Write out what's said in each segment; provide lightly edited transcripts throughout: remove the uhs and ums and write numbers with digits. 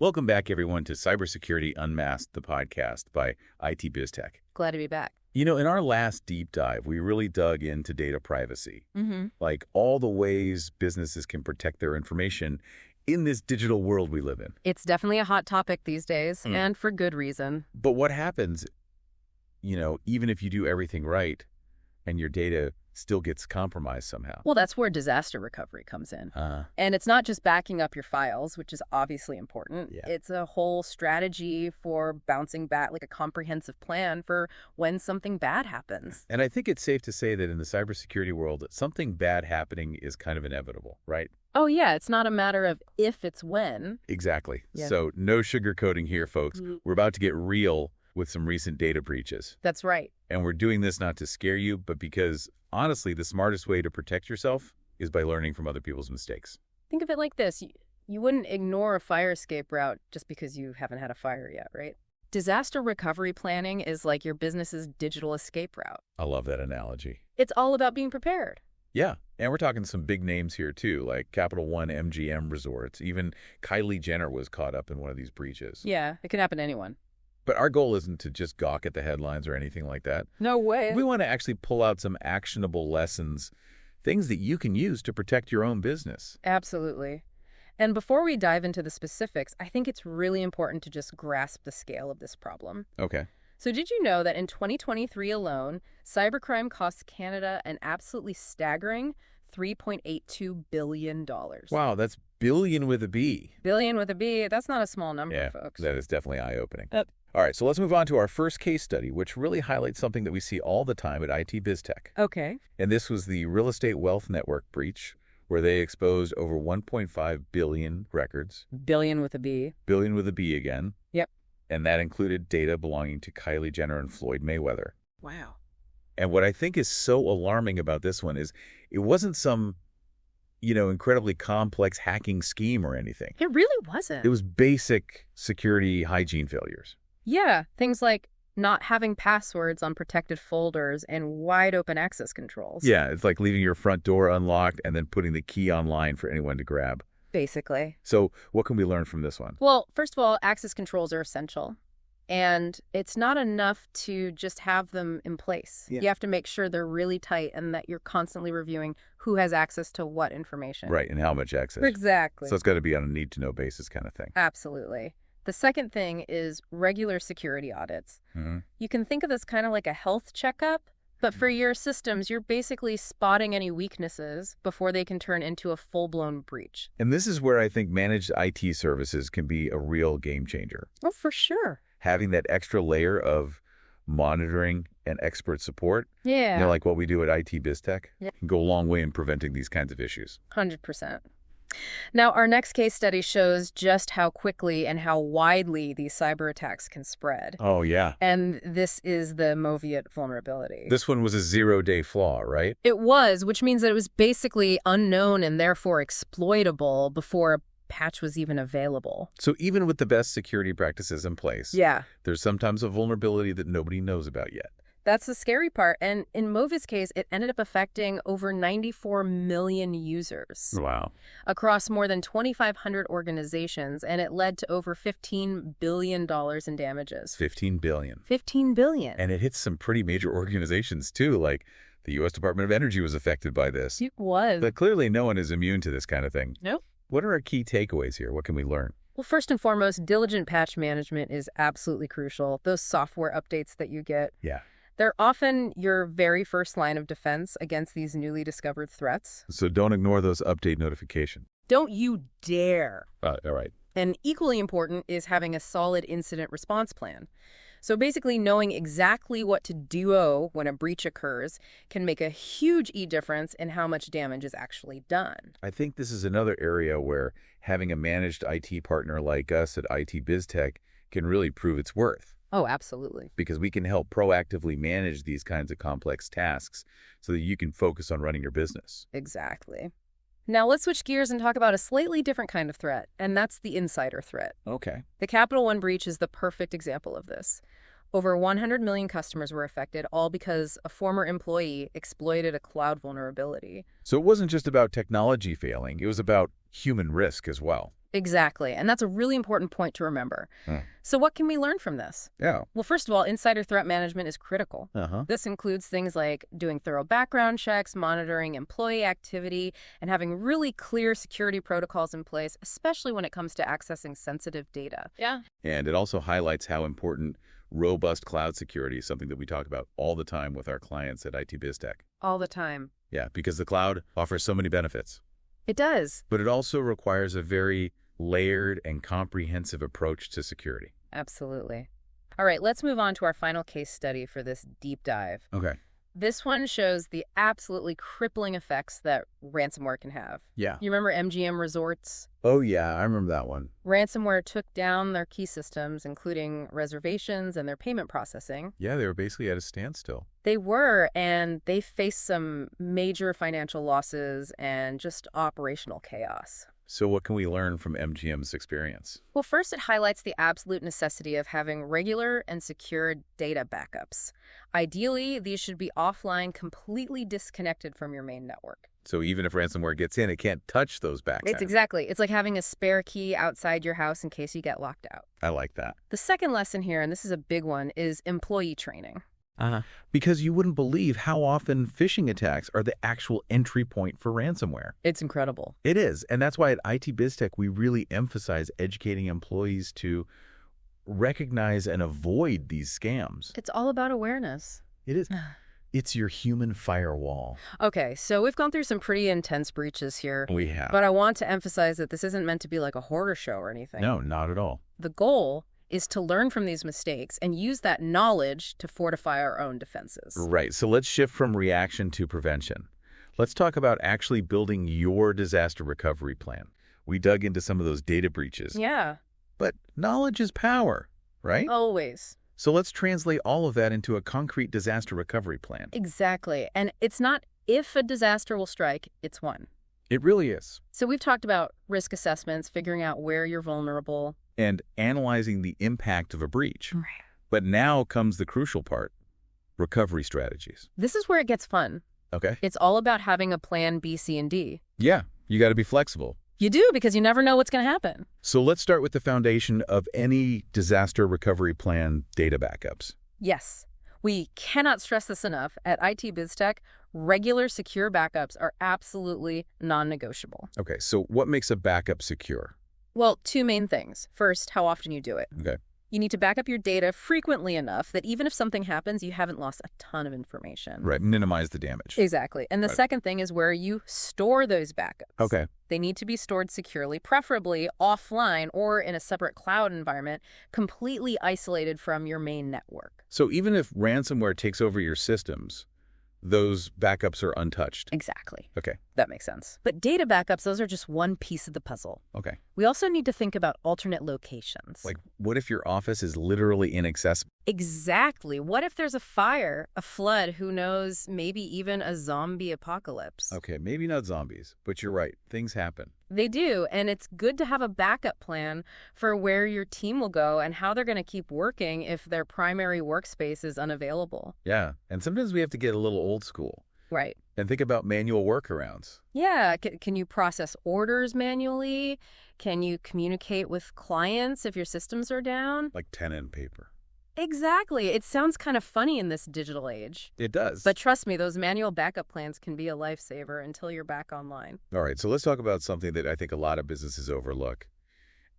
Welcome back, everyone, to Cybersecurity Unmasked, the podcast by IT BizTech. Glad to be back. You know, in our last deep dive, we really dug into data privacy, like all the ways businesses can protect their information in this digital world we live in. It's definitely a hot topic these days, and for good reason. But what happens, even if you do everything right and your data still gets compromised somehow? Well, that's where disaster recovery comes in. And it's not just backing up your files, which is obviously important. Yeah. It's a whole strategy for bouncing back, like a comprehensive plan for when something bad happens. And I think it's safe to say that in the cybersecurity world, something bad happening is kind of inevitable, right? Oh, yeah. It's not a matter of if, it's when. Exactly. Yeah. So no sugarcoating here, folks. We're about to get real with some recent data breaches. That's right. And we're doing this not to scare you, but because, honestly, the smartest way to protect yourself is by learning from other people's mistakes. Think of it like this. You wouldn't ignore a fire escape route just because you haven't had a fire yet, right? Disaster recovery planning is like your business's digital escape route. I love that analogy. It's all about being prepared. Yeah, and we're talking some big names here, too, like Capital One MGM Resorts. Even Kylie Jenner was caught up in one of these breaches. Yeah, it can happen to anyone. But our goal isn't to just gawk at the headlines or anything like that. No way. We want to actually pull out some actionable lessons, things that you can use to protect your own business. Absolutely. And before we dive into the specifics, I think it's really important to just grasp the scale of this problem. Okay. So did you know that in 2023 alone, cybercrime cost Canada an absolutely staggering $3.82 billion? Wow, that's billion with a B. Billion with a B. That's not a small number, folks. That is definitely eye-opening. All right, so let's move on to our first case study, which really highlights something that we see all the time at IT BizTech. Okay. And this was the Real Estate Wealth Network breach, where they exposed over 1.5 billion records. Billion with a B. Billion with a B again. Yep. And that included data belonging to Kylie Jenner and Floyd Mayweather. Wow. And what I think is so alarming about this one is it wasn't some, incredibly complex hacking scheme or anything. It really wasn't. It was basic security hygiene failures. Yeah, things like not having passwords on protected folders and wide open access controls. Yeah, it's like leaving your front door unlocked and then putting the key online for anyone to grab. Basically. So what can we learn from this one? Well, first of all, access controls are essential. And it's not enough to just have them in place. Yeah. You have to make sure they're really tight and that you're constantly reviewing who has access to what information. Right, and how much access. Exactly. So it's got to be on a need-to-know basis kind of thing. Absolutely. The second thing is regular security audits. You can think of this kind of like a health checkup, but for your systems, you're basically spotting any weaknesses before they can turn into a full-blown breach. And this is where I think managed IT services can be a real game changer. Oh, for sure. Having that extra layer of monitoring and expert support, Yeah. like what we do at IT BizTech, Yeah. can go a long way in preventing these kinds of issues. 100%. Now, our next case study shows just how quickly and how widely these cyber attacks can spread. Oh, yeah. And this is the Moviet vulnerability. This one was a zero-day flaw, right? It was, which means that it was basically unknown and therefore exploitable before a patch was even available. So even with the best security practices in place, Yeah. there's sometimes a vulnerability that nobody knows about yet. That's the scary part. And in Movi's case, it ended up affecting over 94 million users Wow. across more than 2,500 organizations, and it led to over $15 billion in damages. 15 billion. 15 billion. And it hits some pretty major organizations, too, like the U.S. Department of Energy was affected by this. It was. But clearly no one is immune to this kind of thing. Nope. What are our key takeaways here? What can we learn? Well, first and foremost, diligent patch management is absolutely crucial. Those software updates that you get. Yeah. They're often your very first line of defense against these newly discovered threats. So don't ignore those update notifications. Don't you dare. All right. And equally important is having a solid incident response plan. So basically knowing exactly what to do when a breach occurs can make a huge difference in how much damage is actually done. I think this is another area where having a managed IT partner like us at IT BizTech can really prove its worth. Oh, absolutely. Because we can help proactively manage these kinds of complex tasks so that you can focus on running your business. Exactly. Now let's switch gears and talk about a slightly different kind of threat, and that's the insider threat. Okay. The Capital One breach is the perfect example of this. Over 100 million customers were affected, all because a former employee exploited a cloud vulnerability. So it wasn't just about technology failing, it was about human risk as well. Exactly. And that's a really important point to remember. So what can we learn from this? Yeah. Well, first of all, insider threat management is critical. This includes things like doing thorough background checks, monitoring employee activity, and having really clear security protocols in place, especially when it comes to accessing sensitive data. Yeah. And it also highlights how important robust cloud security is, something that we talk about all the time with our clients at IT BizTech. All the time. Yeah, because the cloud offers so many benefits. It does. But it also requires a very layered and comprehensive approach to security. Absolutely. All right, let's move on to our final case study for this deep dive. Okay. This one shows the absolutely crippling effects that ransomware can have. Yeah. You remember MGM Resorts? Oh, yeah, I remember that one. Ransomware took down their key systems, including reservations and their payment processing. Yeah, they were basically at a standstill. They were, and they faced some major financial losses and just operational chaos. So what can we learn from MGM's experience? Well, first, it highlights the absolute necessity of having regular and secure data backups. Ideally, these should be offline, completely disconnected from your main network. So even if ransomware gets in, it can't touch those backups. It's like having a spare key outside your house in case you get locked out. I like that. The second lesson here, and this is a big one, is employee training. Because you wouldn't believe how often phishing attacks are the actual entry point for ransomware. It's incredible. It is. And that's why at IT BizTech, we really emphasize educating employees to recognize and avoid these scams. It's all about awareness. It is. It's your human firewall. Okay, so we've gone through some pretty intense breaches here. We have. But I want to emphasize that this isn't meant to be like a horror show or anything. No, not at all. The goal is to learn from these mistakes and use that knowledge to fortify our own defenses. Right. So let's shift from reaction to prevention. Let's talk about actually building your disaster recovery plan. We dug into some of those data breaches. Yeah. But knowledge is power, right? Always. So let's translate all of that into a concrete disaster recovery plan. Exactly. And it's not if a disaster will strike, it's when. It really is. So we've talked about risk assessments, figuring out where you're vulnerable. And analyzing the impact of a breach. Right. But now comes the crucial part, recovery strategies. This is where it gets fun. Okay. It's all about having a plan B, C, and D. Yeah, you got to be flexible. You do, because you never know what's going to happen. So let's start with the foundation of any disaster recovery plan, data backups. Yes. We cannot stress this enough. At IT BizTech, regular secure backups are absolutely non-negotiable. Okay, so what makes a backup secure? Well, two main things. First, how often you do it. Okay. You need to back up your data frequently enough that even if something happens, you haven't lost a ton of information. Right, minimize the damage. Exactly. And the second thing is where you store those backups. Okay. They need to be stored securely, preferably offline or in a separate cloud environment, completely isolated from your main network. So even if ransomware takes over your systems, those backups are untouched. Exactly. Okay. That makes sense. But data backups, those are just one piece of the puzzle. Okay. We also need to think about alternate locations. Like, what if your office is literally inaccessible? Exactly. What if there's a fire, a flood, who knows, maybe even a zombie apocalypse? Okay, maybe not zombies, but you're right. Things happen. They do, and it's good to have a backup plan for where your team will go and how they're going to keep working if their primary workspace is unavailable. Yeah, and sometimes we have to get a little old school. Right. And think about manual workarounds. Yeah. Can you process orders manually? Can you communicate with clients if your systems are down? Like pen and paper. Exactly. It sounds kind of funny in this digital age. It does. But trust me, those manual backup plans can be a lifesaver until you're back online. All right, so let's talk about something that I think a lot of businesses overlook,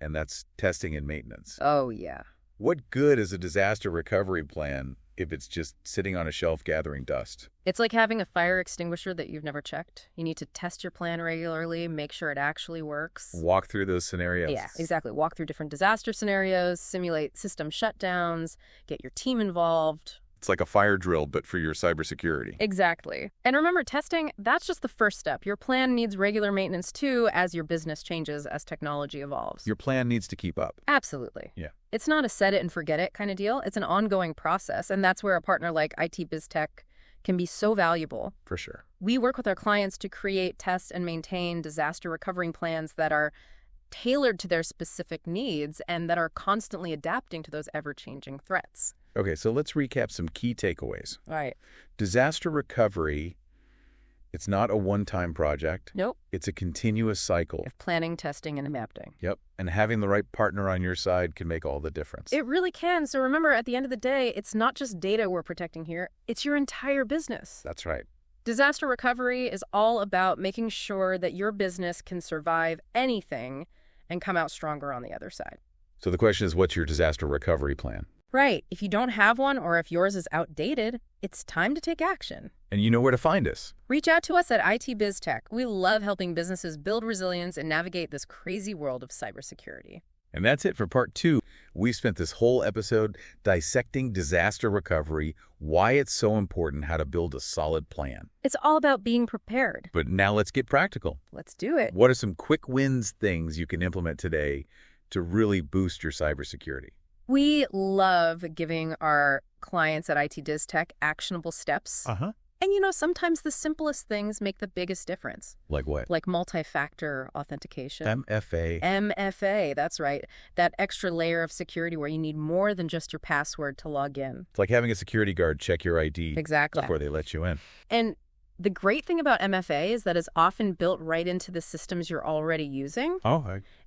and that's testing and maintenance. Oh, yeah. What good is a disaster recovery plan if it's just sitting on a shelf gathering dust? It's like having a fire extinguisher that you've never checked. You need to test your plan regularly, make sure it actually works. Walk through those scenarios. Yeah, exactly. Walk through different disaster scenarios, simulate system shutdowns, get your team involved. It's like a fire drill, but for your cybersecurity. Exactly. And remember, testing, that's just the first step. Your plan needs regular maintenance too as your business changes, as technology evolves. Your plan needs to keep up. Absolutely. Yeah. It's not a set it and forget it kind of deal. It's an ongoing process, and that's where a partner like IT BizTech can be so valuable. For sure. We work with our clients to create, test, and maintain disaster recovery plans that are tailored to their specific needs and that are constantly adapting to those ever-changing threats. Okay, so let's recap some key takeaways. All right. Disaster recovery It's not a one-time project. Nope. It's a continuous cycle. Of planning, testing, and adapting. Yep. And having the right partner on your side can make all the difference. It really can. So remember, at the end of the day, it's not just data we're protecting here. It's your entire business. That's right. Disaster recovery is all about making sure that your business can survive anything and come out stronger on the other side. So the question is, what's your disaster recovery plan? Right. If you don't have one or if yours is outdated, it's time to take action. And you know where to find us. Reach out to us at IT BizTech. We love helping businesses build resilience and navigate this crazy world of cybersecurity. And that's it for part 2. We've spent this whole episode dissecting disaster recovery, why it's so important, how to build a solid plan. It's all about being prepared. But now let's get practical. Let's do it. What are some quick wins things you can implement today to really boost your cybersecurity? We love giving our clients at IT BizTech actionable steps. And sometimes the simplest things make the biggest difference. Like what? Like multi-factor authentication. MFA. MFA, that's right. That extra layer of security where you need more than just your password to log in. It's like having a security guard check your ID before they let you in. And the great thing about MFA is that it's often built right into the systems you're already using.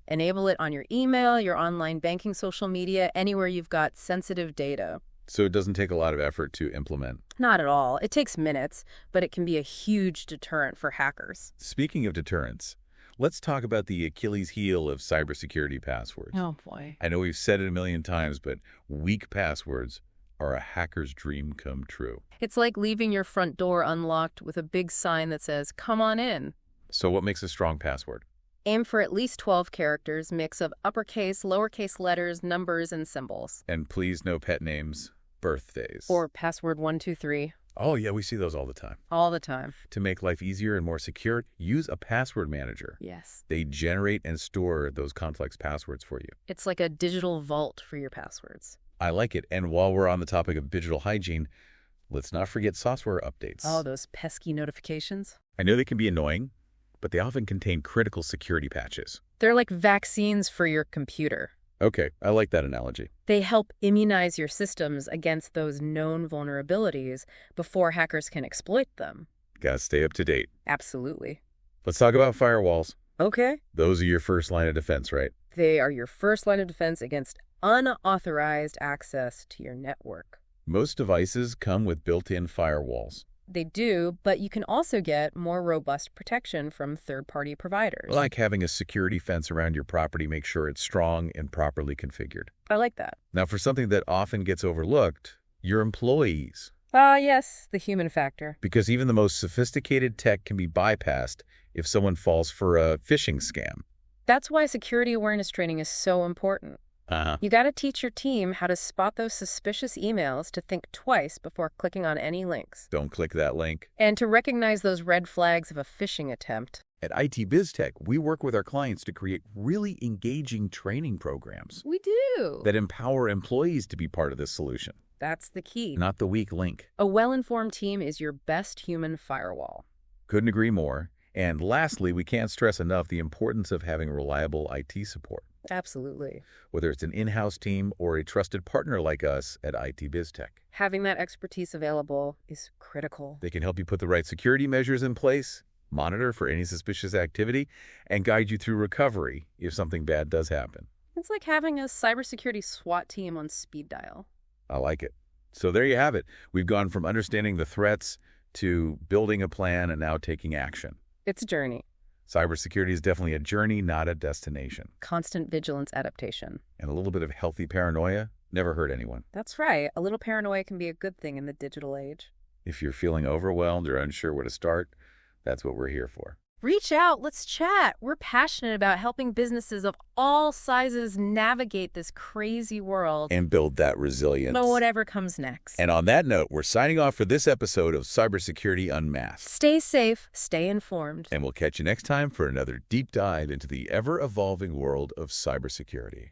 Enable it on your email, your online banking, social media, anywhere you've got sensitive data. So it doesn't take a lot of effort to implement? Not at all. It takes minutes, but it can be a huge deterrent for hackers. Speaking of deterrents, let's talk about the Achilles heel of cybersecurity passwords. Oh, boy. I know we've said it a million times, but weak passwords are a hacker's dream come true. It's like leaving your front door unlocked with a big sign that says, "Come on in." So what makes a strong password? Aim for at least 12 characters, mix of uppercase, lowercase letters, numbers, and symbols. And please no pet names, birthdays. Or password 123. Oh, yeah, we see those all the time. All the time. To make life easier and more secure, use a password manager. Yes. They generate and store those complex passwords for you. It's like a digital vault for your passwords. I like it. And while we're on the topic of digital hygiene, let's not forget software updates. Oh, those pesky notifications. I know they can be annoying, but they often contain critical security patches. They're like vaccines for your computer. Okay, I like that analogy. They help immunize your systems against those known vulnerabilities before hackers can exploit them. Gotta stay up to date. Absolutely. Let's talk about firewalls. Okay. Those are your first line of defense, right? They are your first line of defense against unauthorized access to your network. Most devices come with built-in firewalls. They do, but you can also get more robust protection from third-party providers. Like having a security fence around your property, make sure it's strong and properly configured. I like that. Now, for something that often gets overlooked, your employees. Yes, the human factor. Because even the most sophisticated tech can be bypassed if someone falls for a phishing scam. That's why security awareness training is so important. You got to teach your team how to spot those suspicious emails, to think twice before clicking on any links. Don't click that link. And to recognize those red flags of a phishing attempt. At IT BizTech, we work with our clients to create really engaging training programs. We do. That empower employees to be part of this solution. That's the key. Not the weak link. A well-informed team is your best human firewall. Couldn't agree more. And lastly, we can't stress enough the importance of having reliable IT support. Absolutely. Whether it's an in-house team or a trusted partner like us at IT BizTech. Having that expertise available is critical. They can help you put the right security measures in place, monitor for any suspicious activity, and guide you through recovery if something bad does happen. It's like having a cybersecurity SWAT team on speed dial. I like it. So there you have it. We've gone from understanding the threats to building a plan and now taking action. It's a journey. Cybersecurity is definitely a journey, not a destination. Constant vigilance adaptation. And a little bit of healthy paranoia never hurt anyone. That's right. A little paranoia can be a good thing in the digital age. If you're feeling overwhelmed or unsure where to start, that's what we're here for. Reach out. Let's chat. We're passionate about helping businesses of all sizes navigate this crazy world. And build that resilience. No, whatever comes next. And on that note, we're signing off for this episode of Cybersecurity Unmasked. Stay safe, stay informed. And we'll catch you next time for another deep dive into the ever-evolving world of cybersecurity.